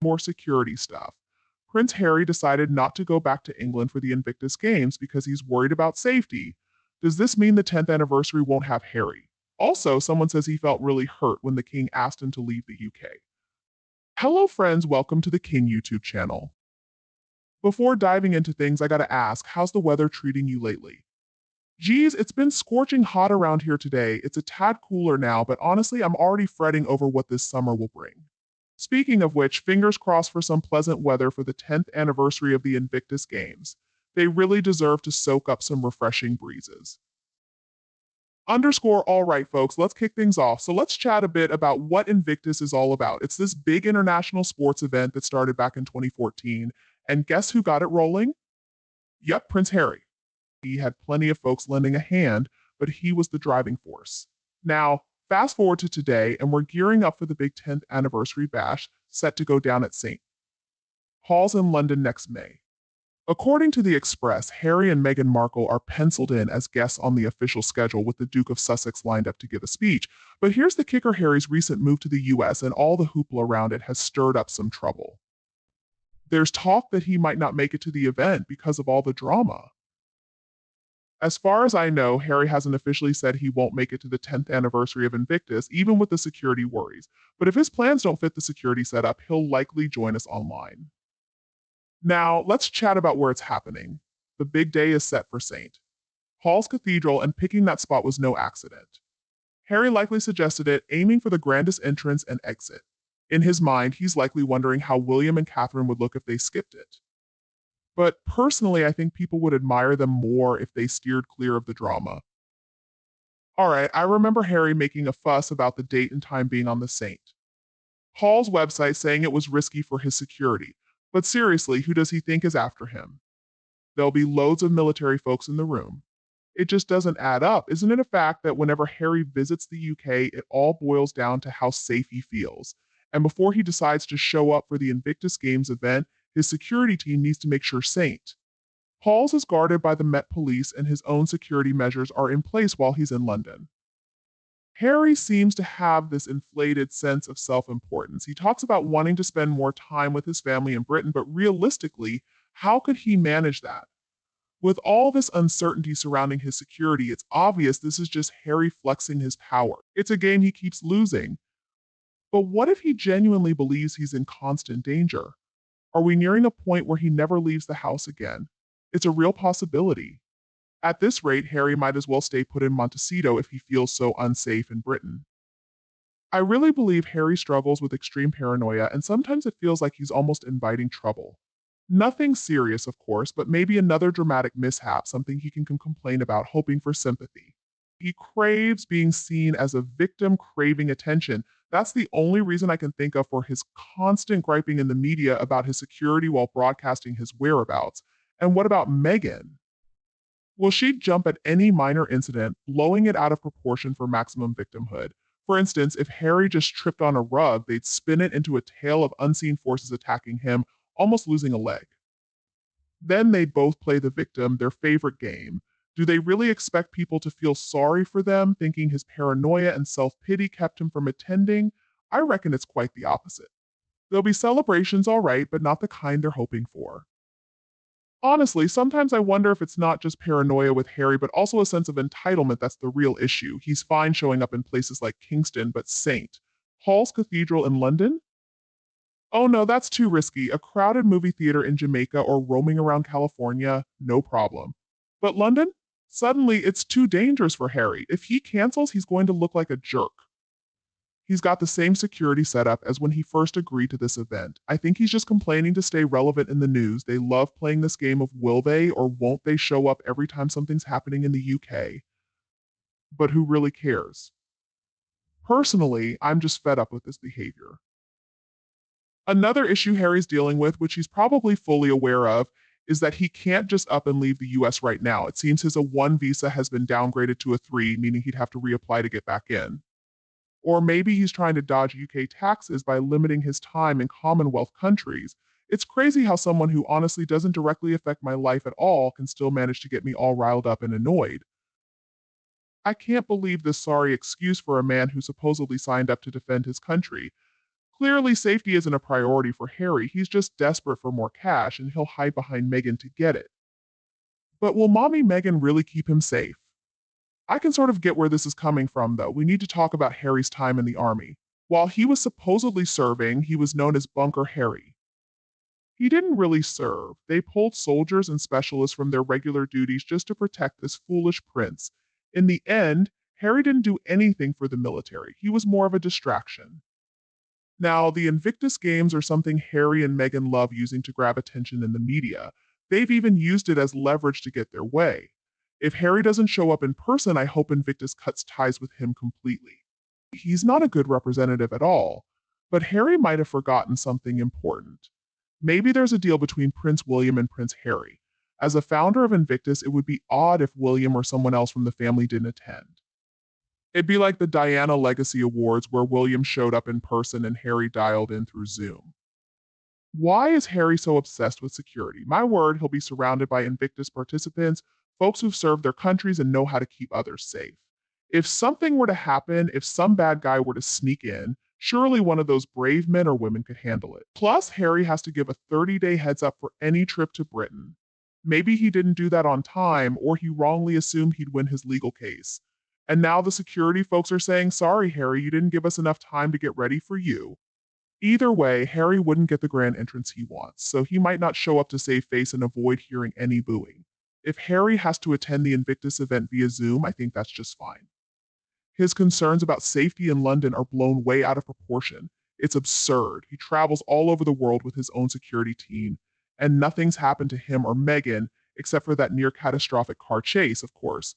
more security stuff. Prince Harry decided not to go back to England for the Invictus Games because he's worried about safety. Does this mean the 10th anniversary won't have Harry? Also, someone says he felt really hurt when the king asked him to leave the UK. Hello friends, welcome to the King YouTube channel. Before diving into things, I gotta ask, how's the weather treating you lately? Geez, it's been scorching hot around here today. It's a tad cooler now, but honestly, I'm already fretting over what this summer will bring. Speaking of which, fingers crossed for some pleasant weather for the 10th anniversary of the Invictus Games. They really deserve to soak up some refreshing breezes. All right, folks, let's kick things off. So let's chat a bit about what Invictus is all about. It's this big international sports event that started back in 2014. And guess who got it rolling? Yep, Prince Harry. He had plenty of folks lending a hand, but he was the driving force. Now, fast forward to today, and we're gearing up for the big 10th anniversary bash set to go down at St. Paul's in London next May. According to The Express, Harry and Meghan Markle are penciled in as guests on the official schedule with the Duke of Sussex lined up to give a speech. But here's the kicker: Harry's recent move to the US and all the hoopla around it has stirred up some trouble. There's talk that he might not make it to the event because of all the drama. As far as I know, Harry hasn't officially said he won't make it to the 10th anniversary of Invictus, even with the security worries. But if his plans don't fit the security setup, he'll likely join us online. Now, let's chat about where it's happening. The big day is set for St. Paul's Cathedral, and picking that spot was no accident. Harry likely suggested it, aiming for the grandest entrance and exit. In his mind, he's likely wondering how William and Catherine would look if they skipped it. But personally, I think people would admire them more if they steered clear of the drama. Alright, I remember Harry making a fuss about the date and time being on the St. Paul's website saying it was risky for his security. But seriously, who does he think is after him? There'll be loads of military folks in the room. It just doesn't add up. Isn't it a fact that whenever Harry visits the UK, it all boils down to how safe he feels? And before he decides to show up for the Invictus Games event, his security team needs to make sure St. Paul's is guarded by the Met Police and his own security measures are in place while he's in London. Harry seems to have this inflated sense of self-importance. He talks about wanting to spend more time with his family in Britain, but realistically, how could he manage that? With all this uncertainty surrounding his security, it's obvious this is just Harry flexing his power. It's a game he keeps losing. But what if he genuinely believes he's in constant danger? Are we nearing a point where he never leaves the house again? It's a real possibility. At this rate, Harry might as well stay put in Montecito if he feels so unsafe in Britain. I really believe Harry struggles with extreme paranoia, and sometimes it feels like he's almost inviting trouble. Nothing serious, of course, but maybe another dramatic mishap, something he can complain about, hoping for sympathy. He craves being seen as a victim craving attention. That's the only reason I can think of for his constant griping in the media about his security while broadcasting his whereabouts. And what about Meghan? Will she jump at any minor incident, blowing it out of proportion for maximum victimhood? For instance, if Harry just tripped on a rug, they'd spin it into a tale of unseen forces attacking him, almost losing a leg. Then they'd both play the victim, their favorite game. Do they really expect people to feel sorry for them, thinking his paranoia and self-pity kept him from attending? I reckon it's quite the opposite. There'll be celebrations, all right, but not the kind they're hoping for. Honestly, sometimes I wonder if it's not just paranoia with Harry, but also a sense of entitlement that's the real issue. He's fine showing up in places like Kingston, but St. Paul's Cathedral in London? Oh no, that's too risky. A crowded movie theater in Jamaica or roaming around California? No problem. But London? Suddenly, it's too dangerous for Harry. If he cancels, he's going to look like a jerk. He's got the same security setup as when he first agreed to this event. I think he's just complaining to stay relevant in the news. They love playing this game of will they or won't they show up every time something's happening in the UK. But who really cares? Personally, I'm just fed up with this behavior. Another issue Harry's dealing with, which he's probably fully aware of, is that he can't just up and leave the US right now. It seems his A1 visa has been downgraded to a 3, meaning he'd have to reapply to get back in. Or maybe he's trying to dodge UK taxes by limiting his time in Commonwealth countries. It's crazy how someone who honestly doesn't directly affect my life at all can still manage to get me all riled up and annoyed. I can't believe this sorry excuse for a man who supposedly signed up to defend his country. Clearly, safety isn't a priority for Harry. He's just desperate for more cash, and he'll hide behind Meghan to get it. But will mommy Meghan really keep him safe? I can sort of get where this is coming from, though. We need to talk about Harry's time in the army. While he was supposedly serving, he was known as Bunker Harry. He didn't really serve. They pulled soldiers and specialists from their regular duties just to protect this foolish prince. In the end, Harry didn't do anything for the military. He was more of a distraction. Now, the Invictus Games are something Harry and Meghan love using to grab attention in the media. They've even used it as leverage to get their way. If Harry doesn't show up in person, I hope Invictus cuts ties with him completely. He's not a good representative at all, but Harry might have forgotten something important. Maybe there's a deal between Prince William and Prince Harry. As a founder of Invictus, it would be odd if William or someone else from the family didn't attend. It'd be like the Diana Legacy Awards where William showed up in person and Harry dialed in through Zoom. Why is Harry so obsessed with security? My word, he'll be surrounded by Invictus participants, folks who've served their countries and know how to keep others safe. If something were to happen, if some bad guy were to sneak in, surely one of those brave men or women could handle it. Plus, Harry has to give a 30-day heads up for any trip to Britain. Maybe he didn't do that on time, or he wrongly assumed he'd win his legal case. And now the security folks are saying, sorry, Harry, you didn't give us enough time to get ready for you. Either way, Harry wouldn't get the grand entrance he wants, so he might not show up to save face and avoid hearing any booing. If Harry has to attend the Invictus event via Zoom, I think that's just fine. His concerns about safety in London are blown way out of proportion. It's absurd. He travels all over the world with his own security team, and nothing's happened to him or Meghan, except for that near catastrophic car chase, of course.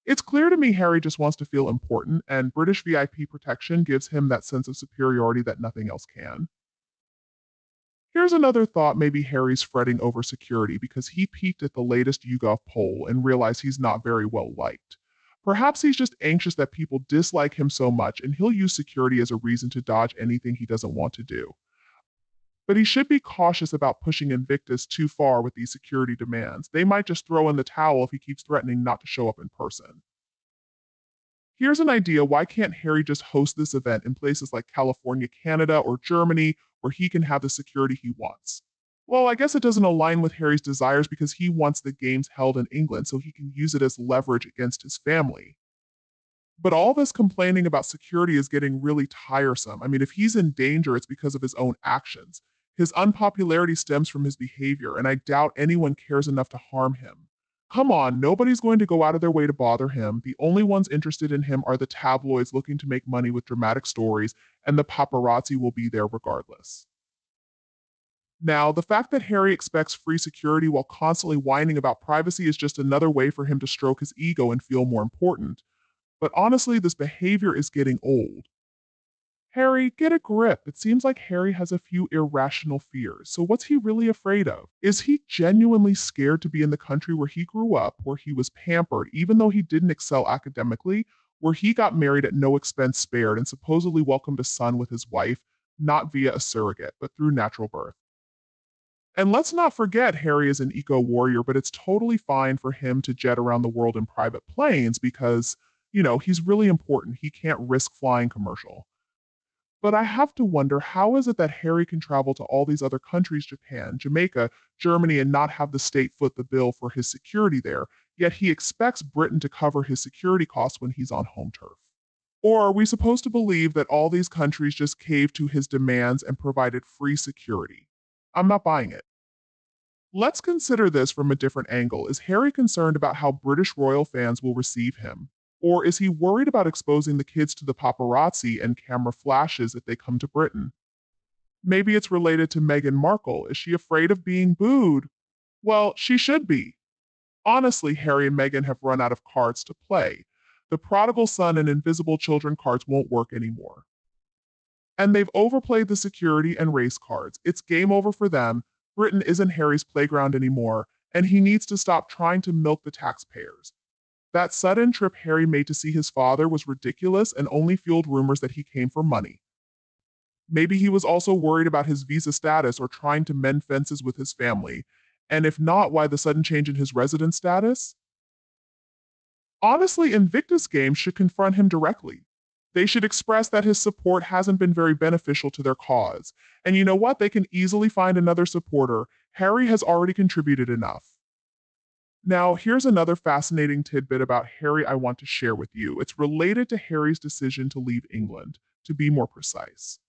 It's clear to me Harry just wants to feel important, and British VIP protection gives him that sense of superiority that nothing else can. Here's another thought: maybe Harry's fretting over security because he peeked at the latest YouGov poll and realized he's not very well liked. Perhaps he's just anxious that people dislike him so much and he'll use security as a reason to dodge anything he doesn't want to do. But he should be cautious about pushing Invictus too far with these security demands. They might just throw in the towel if he keeps threatening not to show up in person. Here's an idea: why can't Harry just host this event in places like California, Canada, or Germany, where he can have the security he wants? Well, I guess it doesn't align with Harry's desires because he wants the games held in England so he can use it as leverage against his family. But all this complaining about security is getting really tiresome. I mean, if he's in danger, it's because of his own actions. His unpopularity stems from his behavior, and I doubt anyone cares enough to harm him. Come on, nobody's going to go out of their way to bother him. The only ones interested in him are the tabloids looking to make money with dramatic stories, and the paparazzi will be there regardless. Now, the fact that Harry expects free security while constantly whining about privacy is just another way for him to stroke his ego and feel more important. But honestly, this behavior is getting old. Harry, get a grip. It seems like Harry has a few irrational fears. So what's he really afraid of? Is he genuinely scared to be in the country where he grew up, where he was pampered, even though he didn't excel academically, where he got married at no expense spared and supposedly welcomed a son with his wife, not via a surrogate, but through natural birth? And let's not forget Harry is an eco warrior, but it's totally fine for him to jet around the world in private planes because, he's really important. He can't risk flying commercial. But I have to wonder, how is it that Harry can travel to all these other countries, Japan, Jamaica, Germany, and not have the state foot the bill for his security there, yet he expects Britain to cover his security costs when he's on home turf? Or are we supposed to believe that all these countries just caved to his demands and provided free security? I'm not buying it. Let's consider this from a different angle. Is Harry concerned about how British royal fans will receive him? Or is he worried about exposing the kids to the paparazzi and camera flashes if they come to Britain? Maybe it's related to Meghan Markle. Is she afraid of being booed? Well, she should be. Honestly, Harry and Meghan have run out of cards to play. The prodigal son and invisible children cards won't work anymore. And they've overplayed the security and race cards. It's game over for them. Britain isn't Harry's playground anymore, and he needs to stop trying to milk the taxpayers. That sudden trip Harry made to see his father was ridiculous and only fueled rumors that he came for money. Maybe he was also worried about his visa status or trying to mend fences with his family. And if not, why the sudden change in his resident status? Honestly, Invictus Games should confront him directly. They should express that his support hasn't been very beneficial to their cause. And you know what? They can easily find another supporter. Harry has already contributed enough. Now, here's another fascinating tidbit about Harry I want to share with you. It's related to Harry's decision to leave England, to be more precise.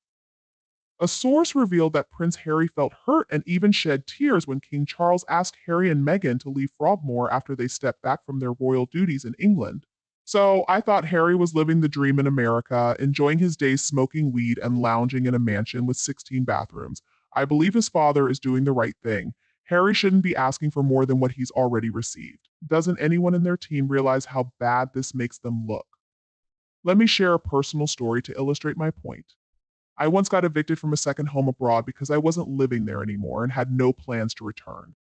A source revealed that Prince Harry felt hurt and even shed tears when King Charles asked Harry and Meghan to leave Frogmore after they stepped back from their royal duties in England. So I thought Harry was living the dream in America, enjoying his days smoking weed and lounging in a mansion with 16 bathrooms. I believe his father is doing the right thing. Harry shouldn't be asking for more than what he's already received. Doesn't anyone in their team realize how bad this makes them look? Let me share a personal story to illustrate my point. I once got evicted from a second home abroad because I wasn't living there anymore and had no plans to return.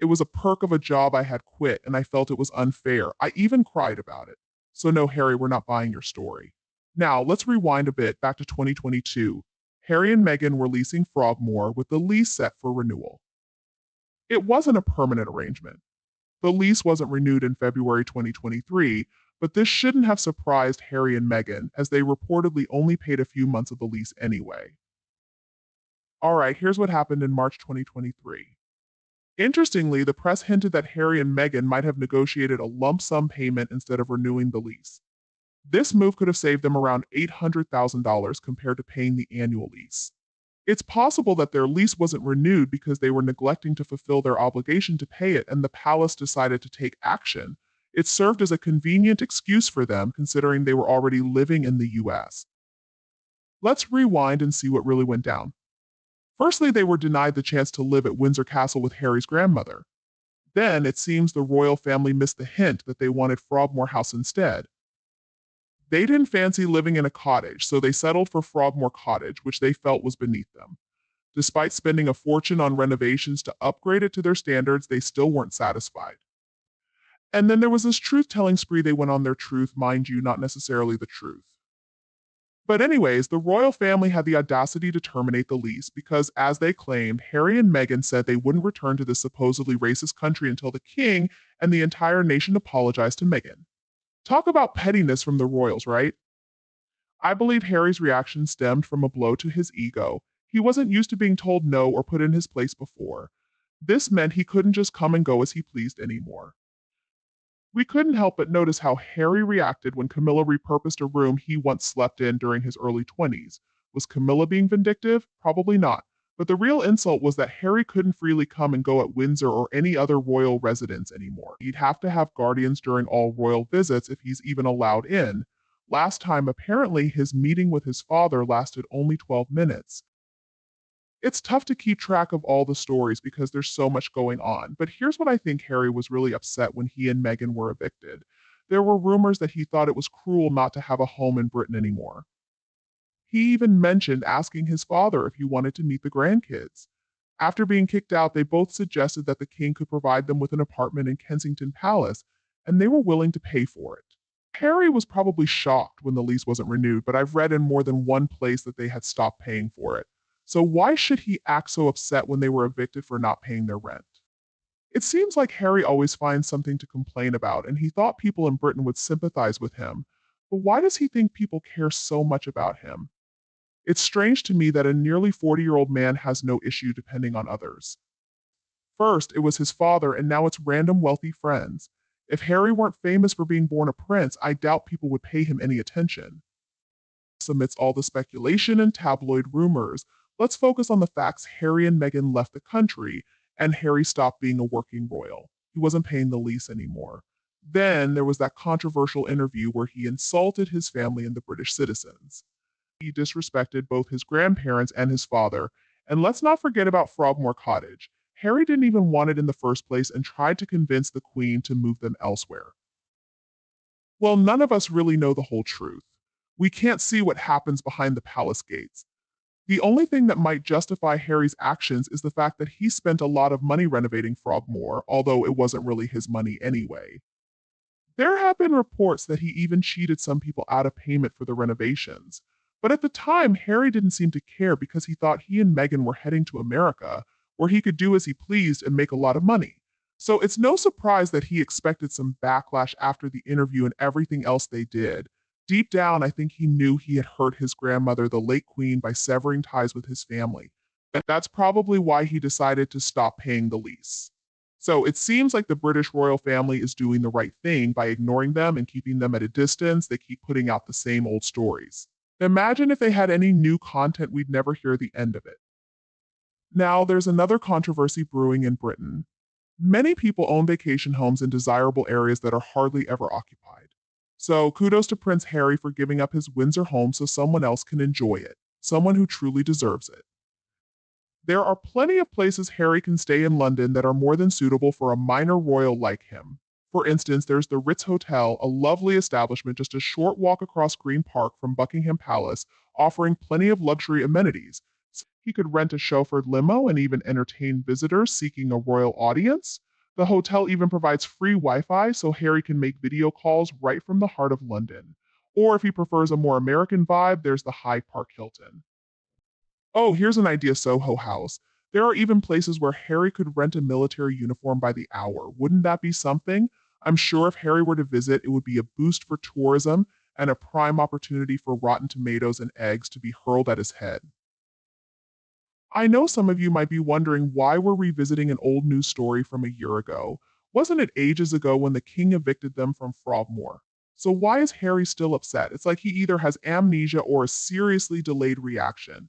It was a perk of a job I had quit, and I felt it was unfair. I even cried about it. So, no, Harry, we're not buying your story. Now, let's rewind a bit back to 2022. Harry and Meghan were leasing Frogmore with the lease set for renewal. It wasn't a permanent arrangement. The lease wasn't renewed in February 2023, but this shouldn't have surprised Harry and Meghan, as they reportedly only paid a few months of the lease anyway. All right, here's what happened in March 2023. Interestingly, the press hinted that Harry and Meghan might have negotiated a lump sum payment instead of renewing the lease. This move could have saved them around $800,000 compared to paying the annual lease. It's possible that their lease wasn't renewed because they were neglecting to fulfill their obligation to pay it and the palace decided to take action. It served as a convenient excuse for them, considering they were already living in the US. Let's rewind and see what really went down. Firstly, they were denied the chance to live at Windsor Castle with Harry's grandmother. Then, it seems the royal family missed the hint that they wanted Frogmore House instead. They didn't fancy living in a cottage, so they settled for Frogmore Cottage, which they felt was beneath them. Despite spending a fortune on renovations to upgrade it to their standards, they still weren't satisfied. And then there was this truth-telling spree they went on their truth, mind you, not necessarily the truth. But anyways, the royal family had the audacity to terminate the lease because, as they claimed, Harry and Meghan said they wouldn't return to this supposedly racist country until the king and the entire nation apologized to Meghan. Talk about pettiness from the royals, right? I believe Harry's reaction stemmed from a blow to his ego. He wasn't used to being told no or put in his place before. This meant he couldn't just come and go as he pleased anymore. We couldn't help but notice how Harry reacted when Camilla repurposed a room he once slept in during his early 20s. Was Camilla being vindictive? Probably not. But the real insult was that Harry couldn't freely come and go at Windsor or any other royal residence anymore. He'd have to have guardians during all royal visits if he's even allowed in. Last time, apparently, his meeting with his father lasted only 12 minutes. It's tough to keep track of all the stories because there's so much going on, but here's what I think Harry was really upset when he and Meghan were evicted. There were rumors that he thought it was cruel not to have a home in Britain anymore. He even mentioned asking his father if he wanted to meet the grandkids. After being kicked out, they both suggested that the king could provide them with an apartment in Kensington Palace, and they were willing to pay for it. Harry was probably shocked when the lease wasn't renewed, but I've read in more than one place that they had stopped paying for it. So why should he act so upset when they were evicted for not paying their rent? It seems like Harry always finds something to complain about, and he thought people in Britain would sympathize with him. But why does he think people care so much about him? It's strange to me that a nearly 40-year-old man has no issue depending on others. First, it was his father, and now it's random wealthy friends. If Harry weren't famous for being born a prince, I doubt people would pay him any attention. Amidst all the speculation and tabloid rumors, let's focus on the facts. Harry and Meghan left the country, and Harry stopped being a working royal. He wasn't paying the lease anymore. Then there was that controversial interview where he insulted his family and the British citizens. He disrespected both his grandparents and his father. And let's not forget about Frogmore Cottage. Harry didn't even want it in the first place and tried to convince the Queen to move them elsewhere. Well, none of us really know the whole truth. We can't see what happens behind the palace gates. The only thing that might justify Harry's actions is the fact that he spent a lot of money renovating Frogmore, although it wasn't really his money anyway. There have been reports that he even cheated some people out of payment for the renovations. But at the time, Harry didn't seem to care because he thought he and Meghan were heading to America, where he could do as he pleased and make a lot of money. So it's no surprise that he expected some backlash after the interview and everything else they did. Deep down, I think he knew he had hurt his grandmother, the late queen, by severing ties with his family. That's probably why he decided to stop paying the lease. So it seems like the British royal family is doing the right thing by ignoring them and keeping them at a distance. They keep putting out the same old stories. Imagine if they had any new content, we'd never hear the end of it. Now, there's another controversy brewing in Britain. Many people own vacation homes in desirable areas that are hardly ever occupied. So kudos to Prince Harry for giving up his Windsor home so someone else can enjoy it, someone who truly deserves it. There are plenty of places Harry can stay in London that are more than suitable for a minor royal like him. For instance, there's the Ritz Hotel, a lovely establishment just a short walk across Green Park from Buckingham Palace, offering plenty of luxury amenities. He could rent a chauffeured limo and even entertain visitors seeking a royal audience. The hotel even provides free Wi Fi so Harry can make video calls right from the heart of London. Or if he prefers a more American vibe, there's the Hyde Park Hilton. Oh, here's an idea, Soho House. There are even places where Harry could rent a military uniform by the hour. Wouldn't that be something? I'm sure if Harry were to visit, it would be a boost for tourism and a prime opportunity for rotten tomatoes and eggs to be hurled at his head. I know some of you might be wondering why we're revisiting an old news story from a year ago. Wasn't it ages ago when the king evicted them from Frogmore? So why is Harry still upset? It's like he either has amnesia or a seriously delayed reaction.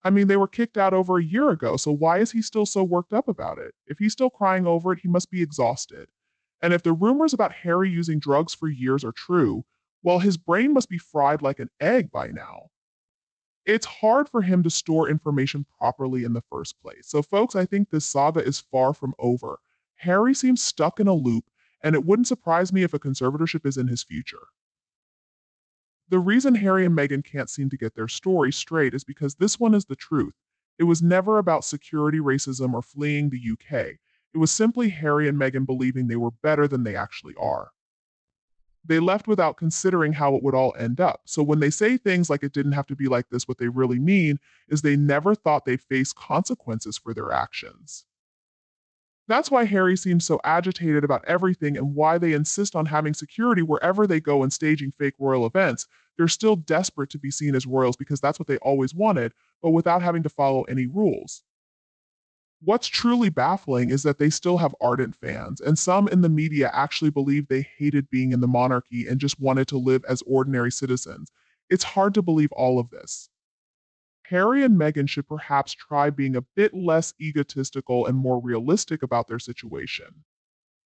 I mean, they were kicked out over a year ago, so why is he still so worked up about it? If he's still crying over it, he must be exhausted. And if the rumors about Harry using drugs for years are true, well, his brain must be fried like an egg by now. It's hard for him to store information properly in the first place. So, folks, I think this saga is far from over. Harry seems stuck in a loop, and it wouldn't surprise me if a conservatorship is in his future. The reason Harry and Meghan can't seem to get their story straight is because this one is the truth. It was never about security racism or fleeing the UK. It was simply Harry and Meghan believing they were better than they actually are. They left without considering how it would all end up. So when they say things like it didn't have to be like this, what they really mean is they never thought they'd face consequences for their actions. That's why Harry seems so agitated about everything and why they insist on having security wherever they go and staging fake royal events. They're still desperate to be seen as royals because that's what they always wanted, but without having to follow any rules. What's truly baffling is that they still have ardent fans, and some in the media actually believe they hated being in the monarchy and just wanted to live as ordinary citizens. It's hard to believe all of this. Harry and Meghan should perhaps try being a bit less egotistical and more realistic about their situation.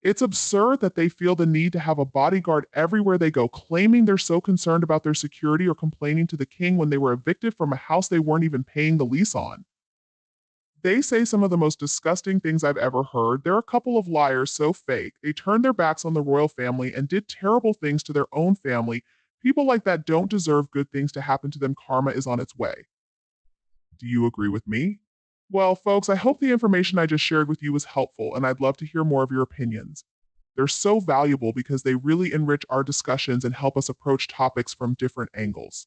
It's absurd that they feel the need to have a bodyguard everywhere they go, claiming they're so concerned about their security or complaining to the king when they were evicted from a house they weren't even paying the lease on. They say some of the most disgusting things I've ever heard. They're a couple of liars so fake. They turned their backs on the royal family and did terrible things to their own family. People like that don't deserve good things to happen to them. Karma is on its way. Do you agree with me? Well, folks, I hope the information I just shared with you was helpful, and I'd love to hear more of your opinions. They're so valuable because they really enrich our discussions and help us approach topics from different angles.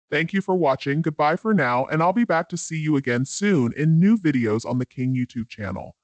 Thank you for watching. Goodbye for now, and I'll be back to see you again soon in new videos on the King YouTube channel.